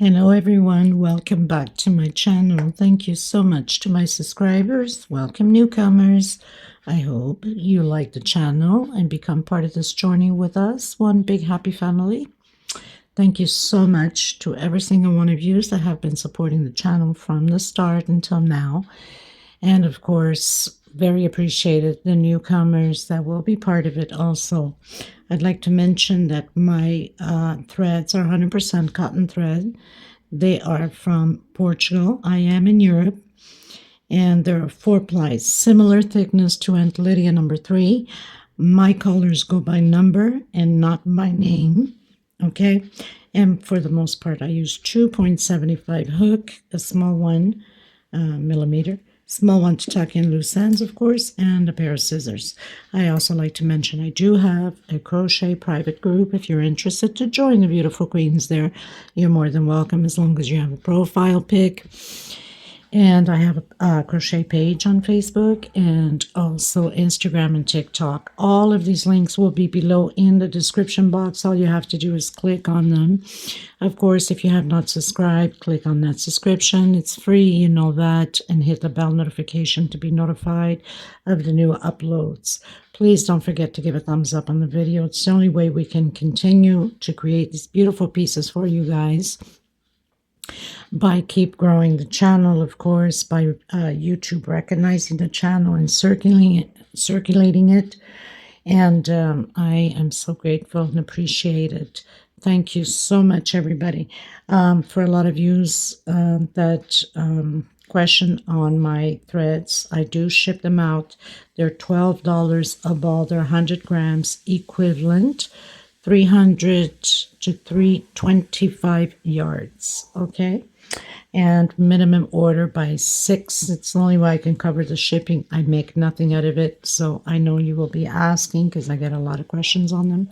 Hello everyone, welcome back to my channel. Thank you so much to my subscribers. Welcome newcomers. I hope you like the channel and become part of this journey with us. One big happy family. Thank you so much to every single one of you that have been supporting the channel from the start until now. And of course, very appreciated the newcomers that will be part of it also. I'd like to mention that my threads are 100% cotton thread. They are from Portugal. I am in Europe. And there are 4 plies, similar thickness to Aunt Lydia number 3. My colors go by number and not by name. Okay. And for the most part, I use 2.75 hook, a small one, millimeter. Small one to tuck in loose ends, of course, and a pair of scissors. I also like to mention I do have a crochet private group. If you're interested to join the beautiful queens there, you're more than welcome as long as you have a profile pic. And I have a crochet page on Facebook and also Instagram and TikTok. All of these links will be below in the description box. All you have to do is click on them. Of course, if you have not subscribed, click on that subscription. It's free, you know that, and hit the bell notification to be notified of the new uploads. Please don't forget to give a thumbs up on the video. It's the only way we can continue to create these beautiful pieces for you guys. By keep growing the channel, of course, by YouTube recognizing the channel and circulating it. And I am so grateful and appreciate it. Thank you so much, everybody. For a lot of yous that question on my threads, I do ship them out. They're $12 a ball. They're 100 grams equivalent. 300 to 325 yards, okay? And minimum order by 6. It's the only way I can cover the shipping. I make nothing out of it, so I know you will be asking because I get a lot of questions on them.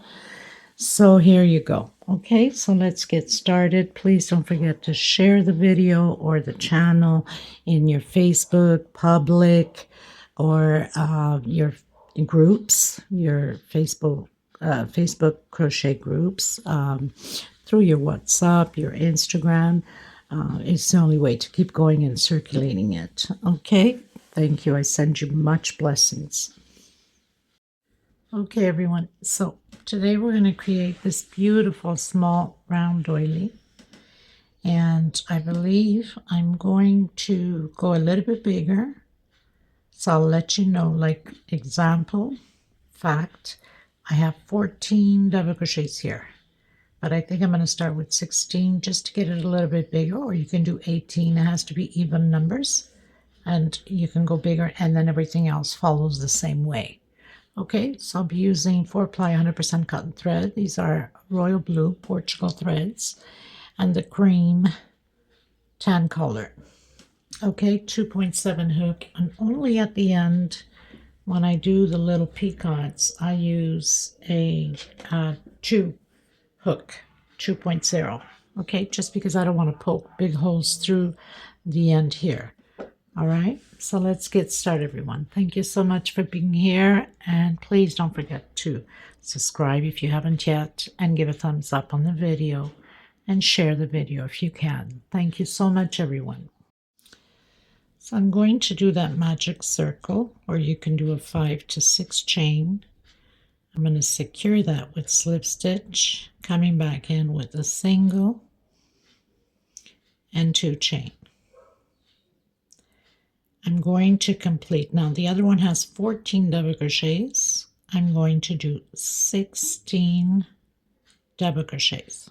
So here you go. Okay, so let's get started. Please don't forget to share the video or the channel in your Facebook public or your groups, your Facebook crochet groups, through your WhatsApp, your Instagram. It's the only way to keep going and circulating it. Okay, thank you. I send you much blessings. Okay, everyone. So today we're going to create this beautiful small round doily. And I believe I'm going to go a little bit bigger. So I'll let you know, like example, fact, I have 14 double crochets here, but I think I'm going to start with 16 just to get it a little bit bigger, or you can do 18. It has to be even numbers, and you can go bigger, and then everything else follows the same way. Okay, so I'll be using 4-ply 100% cotton thread. These are royal blue Portugal threads, and the cream tan color. Okay, 2.7 hook, and only at the end, when I do the little peacocks, I use a 2 hook, 2.0. Okay, just because I don't want to poke big holes through the end here. All right, so let's get started, everyone. Thank you so much for being here, and please don't forget to subscribe if you haven't yet, and give a thumbs up on the video, and share the video if you can. Thank you so much, everyone. So I'm going to do that magic circle, or you can do a 5 to 6 chain. I'm going to secure that with slip stitch, coming back in with a single and 2 chain. I'm going to complete, now the other one has 14 double crochets. I'm going to do 16 double crochets.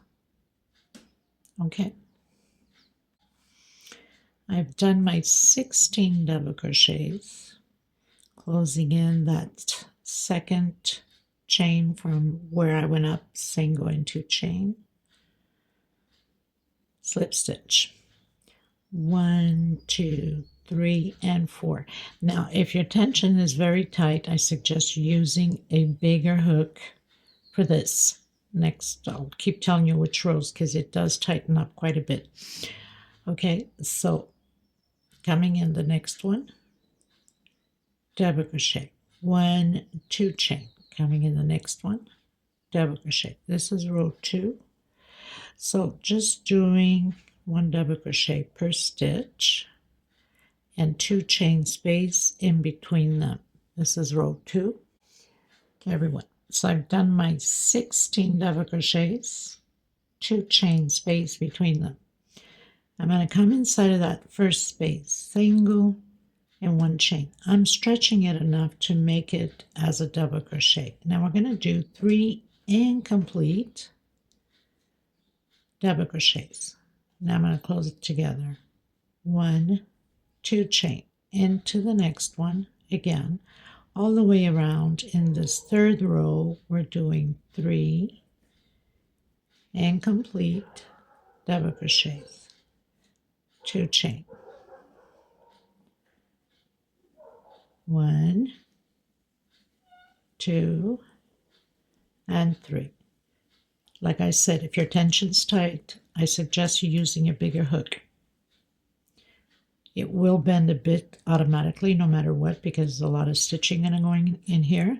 Okay. I've done my 16 double crochets, closing in that second chain from where I went up, single and 2 chain, slip stitch, 1, 2, 3, and 4. Now, if your tension is very tight, I suggest using a bigger hook for this. Next, I'll keep telling you which rows because it does tighten up quite a bit. Okay, so coming in the next one, double crochet, 1, 2 chain. Coming in the next one, double crochet. This is row 2. So just doing 1 double crochet per stitch, and 2 chain space in between them. This is row 2. Okay, everyone. So I've done my 16 double crochets, 2 chain space between them. I'm going to come inside of that first space, single and 1 chain. I'm stretching it enough to make it as a double crochet. Now we're going to do 3 incomplete double crochets. Now I'm going to close it together. 1, 2 chain into the next one again. All the way around in this third row, we're doing 3 incomplete double crochets, 2 chain. 1, 2, and 3. Like I said, if your tension's tight, I suggest you using a bigger hook. It will bend a bit automatically no matter what, because there's a lot of stitching going in here,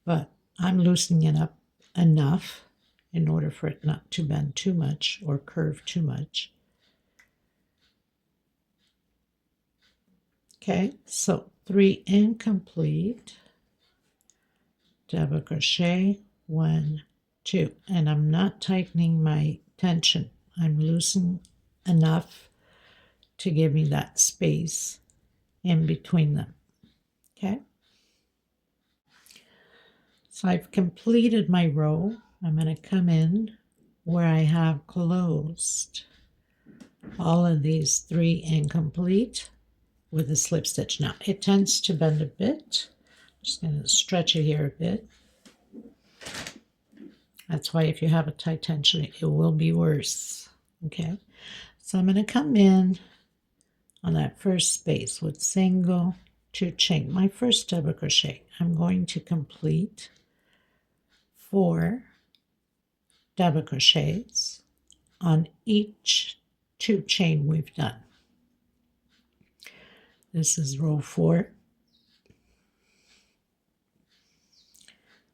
but I'm loosening it up enough in order for it not to bend too much or curve too much. Okay, so 3 incomplete double crochet, 1, 2, and I'm not tightening my tension. I'm loosening enough to give me that space in between them. Okay, so I've completed my row. I'm going to come in where I have closed all of these 3 incomplete with a slip stitch. Now it tends to bend a bit. I'm just going to stretch it here a bit. That's why if you have a tight tension, it will be worse. Okay, so I'm going to come in on that first space with single, 2 chain. My first double crochet, I'm going to complete 4 double crochets on each 2 chain we've done. This is row 4,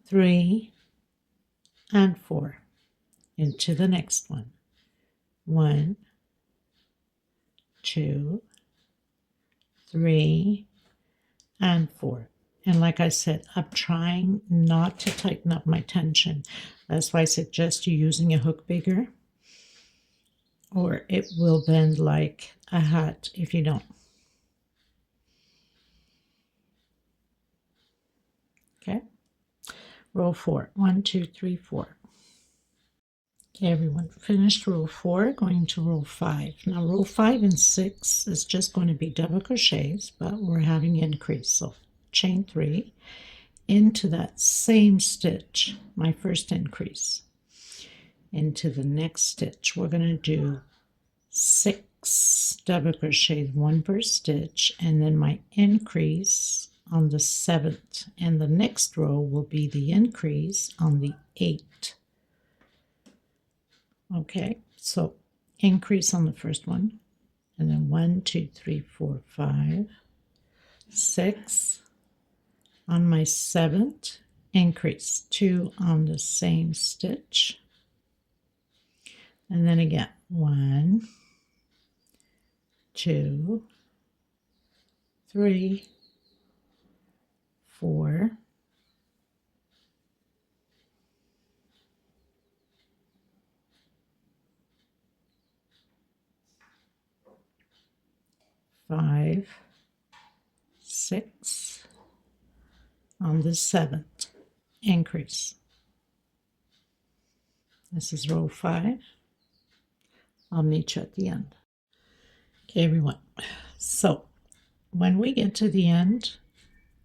3, and 4 into the next one. 1, 2, 3, and 4. And like I said, I'm trying not to tighten up my tension. That's why I suggest you using a hook bigger, or it will bend like a hat if you don't. Okay, row 4, 1, 2, 3, 4. Okay, everyone, finished row 4, going to row 5. Now row 5 and 6 is just going to be double crochets, but we're having increase. So chain 3 into that same stitch, my first increase. Into the next stitch, we're going to do 6 double crochets, 1 per stitch, and then my increase on the 7th, and the next row will be the increase on the 8th. Okay, so increase on the first one, and then 1, 2, 3, 4, 5, 6 on my 7th, increase 2 on the same stitch, and then again 1, 2, 3, 4, 5, 6 on the 7th, increase. This is row 5. I'll meet you at the end. Okay, everyone. So when we get to the end,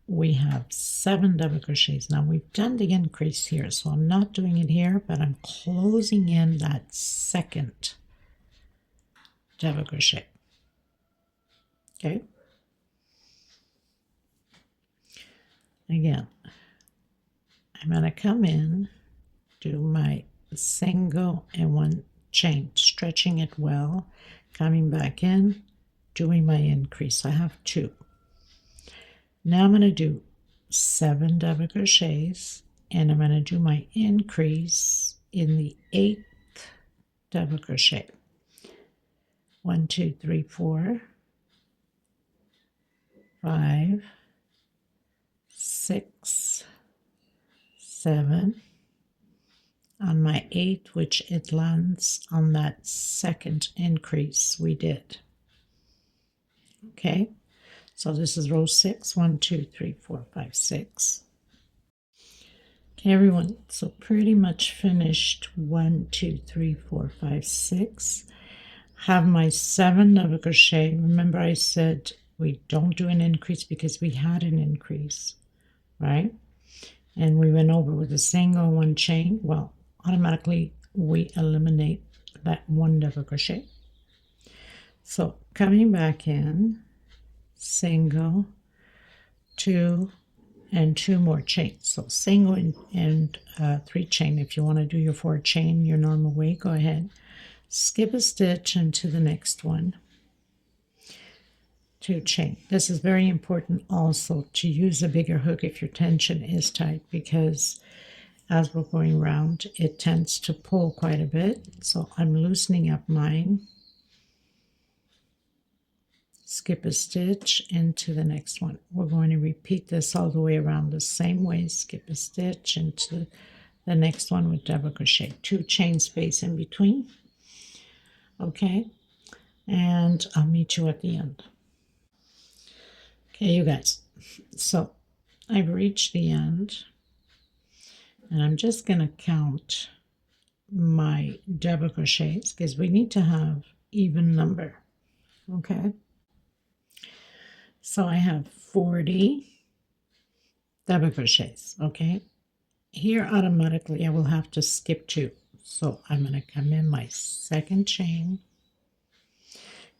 we have 7 double crochets. Now we've done the increase here, so I'm not doing it here, but I'm closing in that second double crochet. Okay. Again, I'm going to come in, do my single and 1 chain, stretching it well, coming back in, doing my increase. I have 2. Now I'm going to do 7 double crochets, and I'm going to do my increase in the 8th double crochet. 1, 2, 3, 4, 5, 6, 7. On my 8, which it lands on that second increase we did. Okay, so this is row 6, 1, 2, 3, 4, 5, 6. Okay, everyone, so pretty much finished 1, 2, 3, 4, 5, 6. Have my 7 double crochet. Remember I said we don't do an increase because we had an increase, right? And we went over with a single 1 chain. Well, automatically we eliminate that 1 double crochet. So coming back in, single, 2, and 2 more chains. So single and 3 chain. If you want to do your 4 chain your normal way, go ahead. Skip a stitch into the next one. 2 chain. This is very important also to use a bigger hook if your tension is tight, because as we're going around it tends to pull quite a bit. So I'm loosening up mine. Skip a stitch into the next one. We're going to repeat this all the way around the same way. Skip a stitch into the next one with double crochet. 2 chain space in between. Okay, and I'll meet you at the end. Okay, you guys, so I've reached the end, and I'm just going to count my double crochets because we need to have even number. Okay, so I have 40 double crochets. Okay, here automatically I will have to skip 2, so I'm going to come in my second chain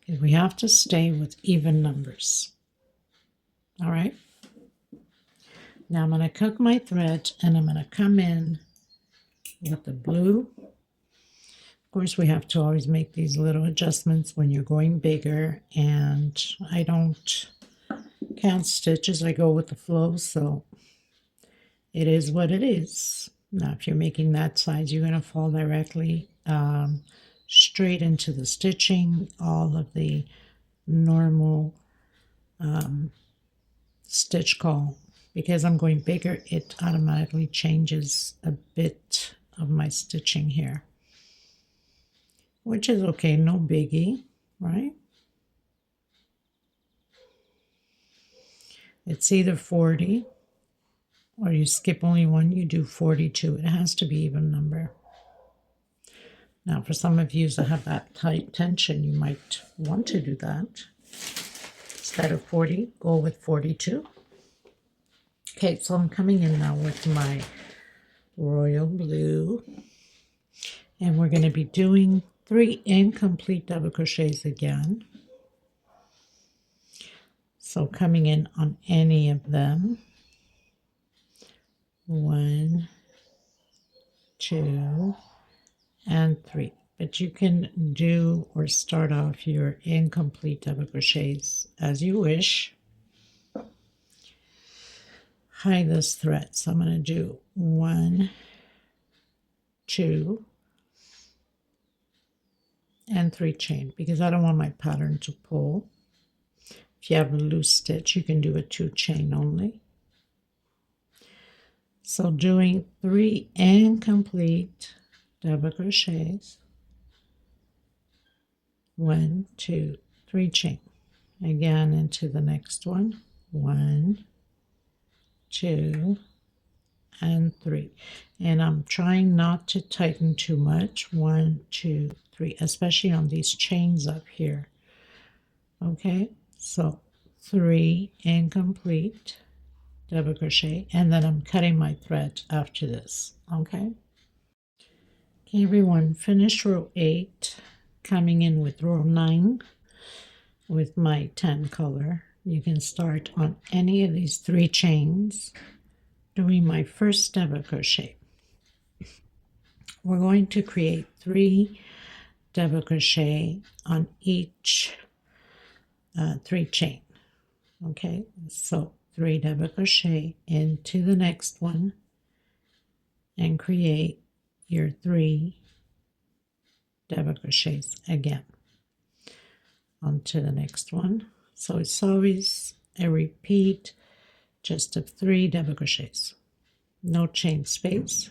because we have to stay with even numbers. All right, now I'm going to cut my thread and I'm going to come in with the blue. Of course, we have to always make these little adjustments when you're going bigger, and I don't count stitches, I go with the flow, so it is what it is. Now if you're making that size, you're going to fall directly straight into the stitching, all of the normal stitch call. Because I'm going bigger, it automatically changes a bit of my stitching here, which is okay, no biggie, right? It's either 40 or you skip only 1, you do 42. It has to be even number. Now for some of you that have that tight tension, you might want to do that. Instead of 40, go with 42. Okay, so I'm coming in now with my royal blue, and we're going to be doing 3 incomplete double crochets again. So coming in on any of them, 1, 2, and 3. But you can do or start off your incomplete double crochets as you wish. Hide this thread, so I'm going to do 1, 2, and 3 chain because I don't want my pattern to pull. If you have a loose stitch, you can do a 2 chain only. So doing 3 incomplete double crochets, 1, 2, 3 chain. Again into the next one, 1, 2, and 3. And I'm trying not to tighten too much. 1, 2, 3, especially on these chains up here. Okay, so 3 incomplete double crochet, and then I'm cutting my thread after this. Okay, everyone, finish row 8, coming in with row 9 with my 10 color. You can start on any of these 3 chains doing my first double crochet. We're going to create 3 double crochet on each 3 chain. Okay, so 3 double crochet into the next one and create your 3 double crochets again. onto the next one. So it's always a repeat just of 3 double crochets, no chain space.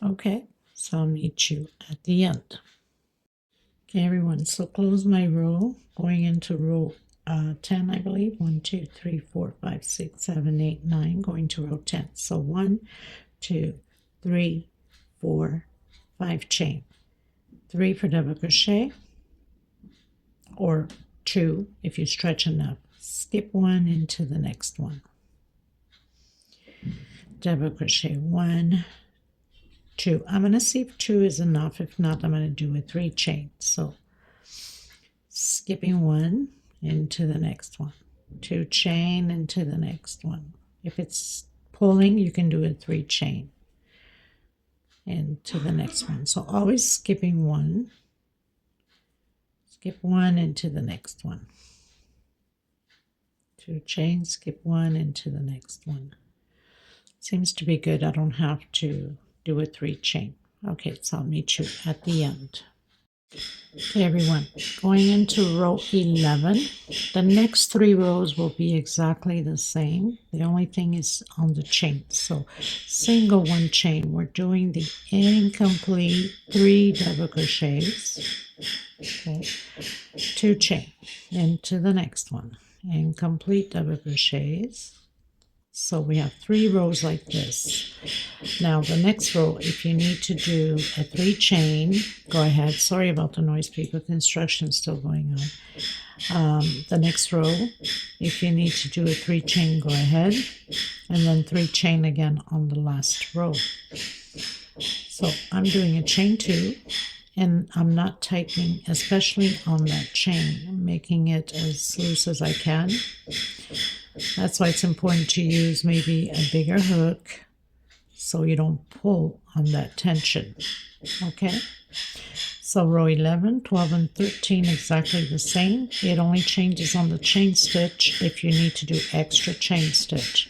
Okay, so I'll meet you at the end. Okay, everyone, so close my row, going into row 10, I believe. 1, 2, 3, 4, 5, 6, 7, 8, 9, going to row 10. So 1, 2, 3, 4, 5 chain, 3 for double crochet, or 2 if you stretch enough. Skip 1 into the next one. Double crochet 1, 2. I'm going to see if 2 is enough. If not, I'm going to do a 3 chain. So skipping 1 into the next one, 2 chain into the next one. If it's pulling, you can do a 3 chain into the next one. So always skipping 1, skip 1 into the next one, 2 chains, skip 1 into the next one. Seems to be good. I don't have to do a 3 chain. Okay, so I'll meet you at the end. Okay, everyone, going into row 11, the next 3 rows will be exactly the same. The only thing is on the chain. So single 1 chain, we're doing the incomplete 3 double crochets. Okay, 2 chain into the next one, incomplete double crochets. So we have 3 rows like this. Now the next row, if you need to do a 3 chain, go ahead. Sorry about the noise, people. The instruction's still going on. The next row, if you need to do a 3 chain, go ahead. And then 3 chain again on the last row. So I'm doing a chain 2. And I'm not tightening, especially on that chain. I'm making it as loose as I can. That's why it's important to use maybe a bigger hook so you don't pull on that tension. Okay? So row 11, 12, and 13 exactly the same. It only changes on the chain stitch if you need to do extra chain stitch.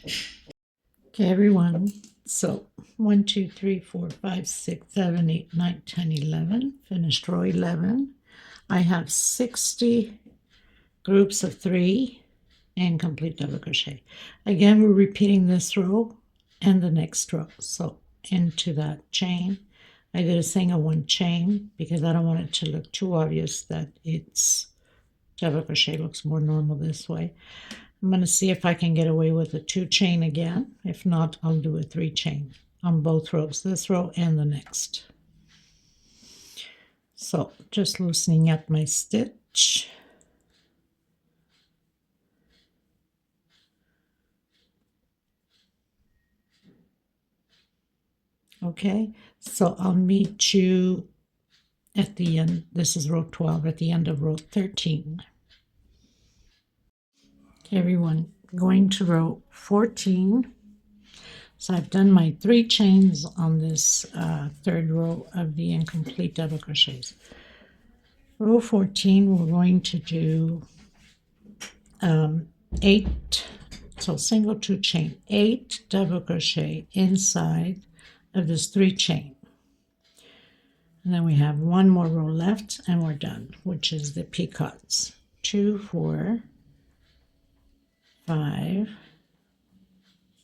Okay, everyone. So 1, 2, 3, 4, 5, 6, 7, 8, 9, 10, 11. Finished row 11. I have 60 groups of 3 and complete double crochet. Again, we're repeating this row and the next row. So into that chain. I did a single 1 chain because I don't want it to look too obvious that it's double crochet. Looks more normal this way. I'm going to see if I can get away with a 2 chain again. If not, I'll do a 3 chain on both rows, this row and the next. So just loosening up my stitch. Okay, so I'll meet you at the end. This is row 12, at the end of row 13. Okay, everyone, going to row 14. So I've done my 3 chains on this 3rd row of the incomplete double crochets. Row 14, we're going to do 8, so single 2 chain, 8 double crochet inside of this 3 chain. And then we have 1 more row left and we're done, which is the picots. 2, 4, 5,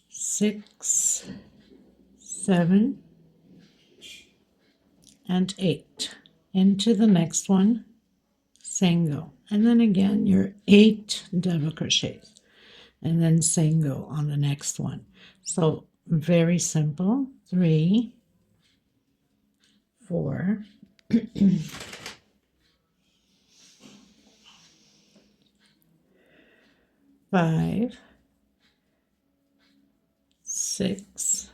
6, 7, and 8. Into the next one, single. And then again, your 8 double crochets. And then single on the next one. So very simple. 3, 4, 5, 6,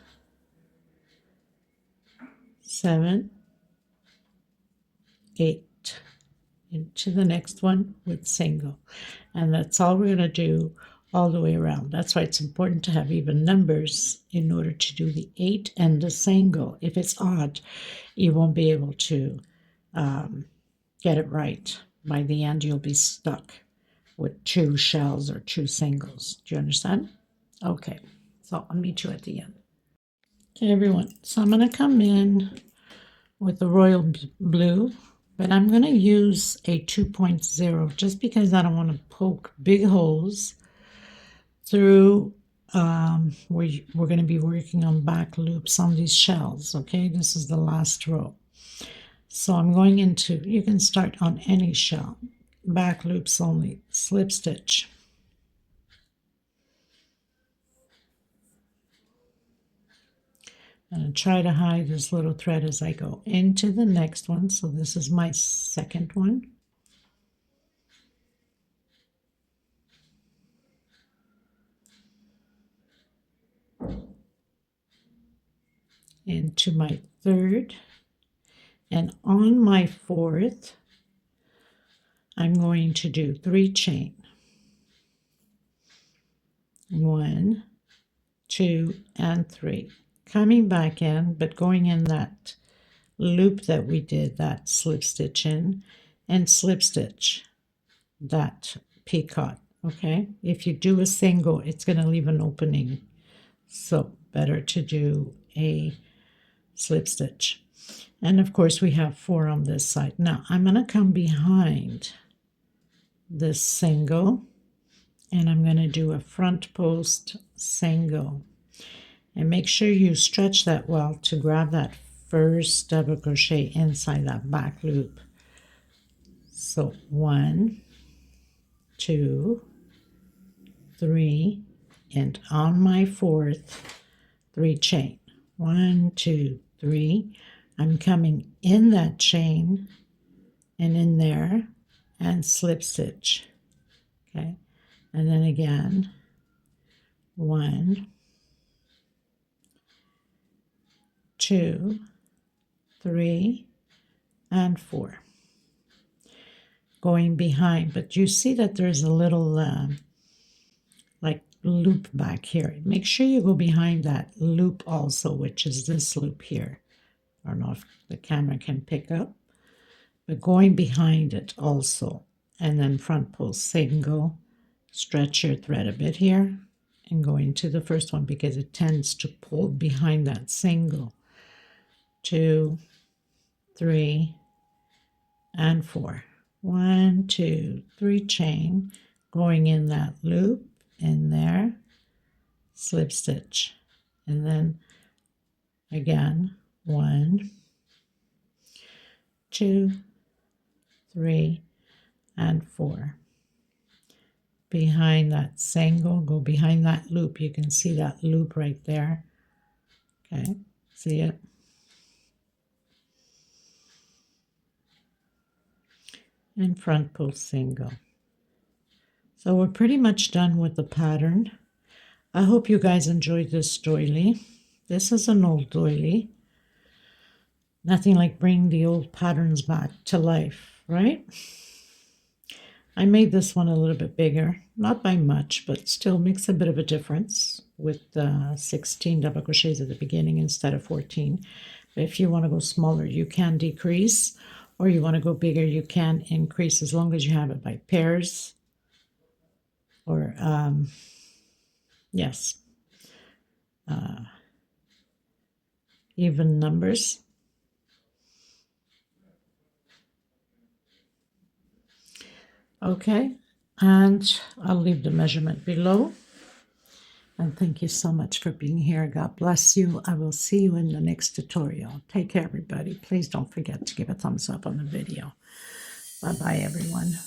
7, 8. Into the next one with single. And that's all we're going to do all the way around. That's why it's important to have even numbers in order to do the 8 and the single. If it's odd, you won't be able to get it right. By the end, you'll be stuck with 2 shells or 2 singles. Do you understand? Okay, so I'll meet you at the end. Okay, everyone, so I'm going to come in with the royal blue, but I'm going to use a 2.0 just because I don't want to poke big holes through where we're going to be working on back loops on these shells. Okay, this is the last row. So I'm going into, you can start on any shell, back loops only, slip stitch. I'm going to try to hide this little thread as I go into the next one. So this is my second one. Into my third. And on my fourth, I'm going to do 3 chain. 1, 2, and 3. Coming back in, but going in that loop that we did, that slip stitch in, and slip stitch that peacock. Okay, if you do a single, it's going to leave an opening, so better to do a slip stitch. And of course we have 4 on this side. Now I'm going to come behind this single and I'm going to do a front post single. And make sure you stretch that well to grab that first double crochet inside that back loop. So 1, 2, 3, and on my fourth, 3 chain. 1, 2, 3. I'm coming in that chain and in there and slip stitch. Okay, and then again 1, 2, 3, and 4. Going behind, but you see that there's a little like loop back here. Make sure you go behind that loop also, which is this loop here. I don't know if the camera can pick up, but going behind it also, and then front post single, stretch your thread a bit here and go into the first one because it tends to pull behind that single. 2, 3, and 4. 1, 2, 3 chain, going in that loop in there, slip stitch, and then again 1, 2, 3, and 4. Behind that single, go behind that loop. You can see that loop right there. Okay, see it? And front post single. So we're pretty much done with the pattern. I hope you guys enjoyed this doily. This is an old doily. Nothing like bringing the old patterns back to life, right? I made this one a little bit bigger, not by much, but still makes a bit of a difference with 16 double crochets at the beginning instead of 14. But if you want to go smaller, you can decrease, or you want to go bigger, you can increase, as long as you have it by pairs or yes, even numbers. Okay, and I'll leave the measurement below. And thank you so much for being here. God bless you. I will see you in the next tutorial. Take care, everybody. Please don't forget to give a thumbs up on the video. Bye-bye, everyone.